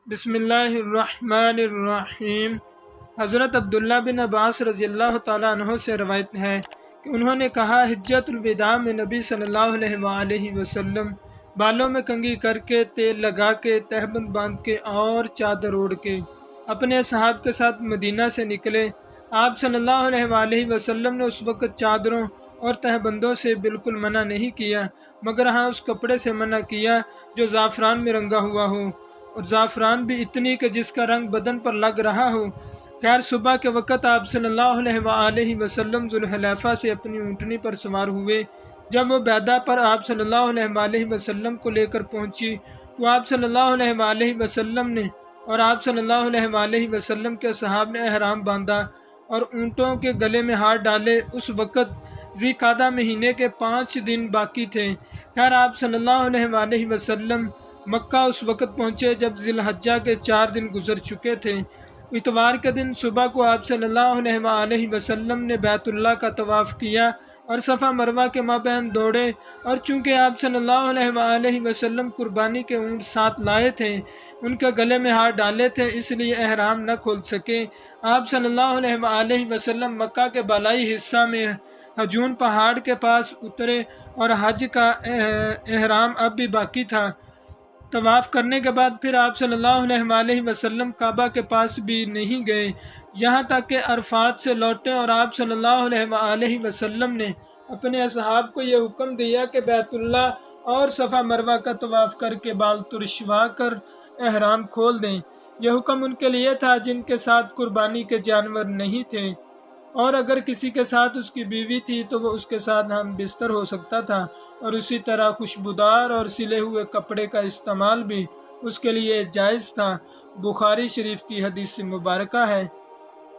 بسم اللہ الرحمن الرحیم۔ حضرت عبداللہ بن عباس رضی اللہ تعالیٰ عنہ سے روایت ہے کہ انہوں نے کہا، حجۃ الوداع میں نبی صلی اللہ علیہ وآلہ وسلم بالوں میں کنگھی کر کے، تیل لگا کے، تہبند باندھ کے اور چادر اوڑھ کے اپنے اصحاب کے ساتھ مدینہ سے نکلے۔ آپ صلی اللہ علیہ وآلہ وسلم نے اس وقت چادروں اور تہبندوں سے بالکل منع نہیں کیا، مگر ہاں اس کپڑے سے منع کیا جو زعفران میں رنگا ہوا ہو، اور زعفران بھی اتنی کہ جس کا رنگ بدن پر لگ رہا ہو۔ خیر صبح کے وقت آپ صلی اللہ علیہ وآلہ وسلم ذوالحلیفہ سے اپنی اونٹنی پر سوار ہوئے۔ جب وہ بیدہ پر آپ صلی اللہ علیہ وآلہ وسلم کو لے کر پہنچی تو آپ صلی اللہ علیہ وآلہ وسلم نے اور آپ صلی اللہ علیہ وآلہ وسلم کے صحاب نے احرام باندھا اور اونٹوں کے گلے میں ہاتھ ڈالے۔ اس وقت ذی قعدہ مہینے کے 5 دن باقی تھے۔ خیر آپ صلی اللہ علیہ وآلہ وسلم مکہ اس وقت پہنچے جب ذی الحجہ کے 4 دن گزر چکے تھے۔ اتوار کے دن صبح کو آپ صلی اللہ علیہ وآلہ وسلم نے بیت اللہ کا طواف کیا اور صفا مروہ کے مابین دوڑے، اور چونکہ آپ صلی اللہ علیہ وآلہ وسلم قربانی کے اونٹ ساتھ لائے تھے، ان کے گلے میں ہاتھ ڈالے تھے، اس لیے احرام نہ کھول سکے۔ آپ صلی اللہ علیہ وآلہ وسلم مکہ کے بالائی حصہ میں حجون پہاڑ کے پاس اترے اور حج کا احرام اب بھی باقی تھا۔ طواف کرنے کے بعد پھر آپ صلی اللہ علیہ وآلہ وسلم کعبہ کے پاس بھی نہیں گئے، یہاں تک کہ عرفات سے لوٹے، اور آپ صلی اللہ علیہ وآلہ وسلم نے اپنے اصحاب کو یہ حکم دیا کہ بیت اللہ اور صفا مروہ کا طواف کر کے بال ترشوا کر احرام کھول دیں۔ یہ حکم ان کے لیے تھا جن کے ساتھ قربانی کے جانور نہیں تھے، اور اگر کسی کے ساتھ اس کی بیوی تھی تو وہ اس کے ساتھ ہم بستر ہو سکتا تھا، اور اسی طرح خوشبودار اور سلے ہوئے کپڑے کا استعمال بھی اس کے لیے جائز تھا۔ بخاری شریف کی حدیث مبارکہ ہے۔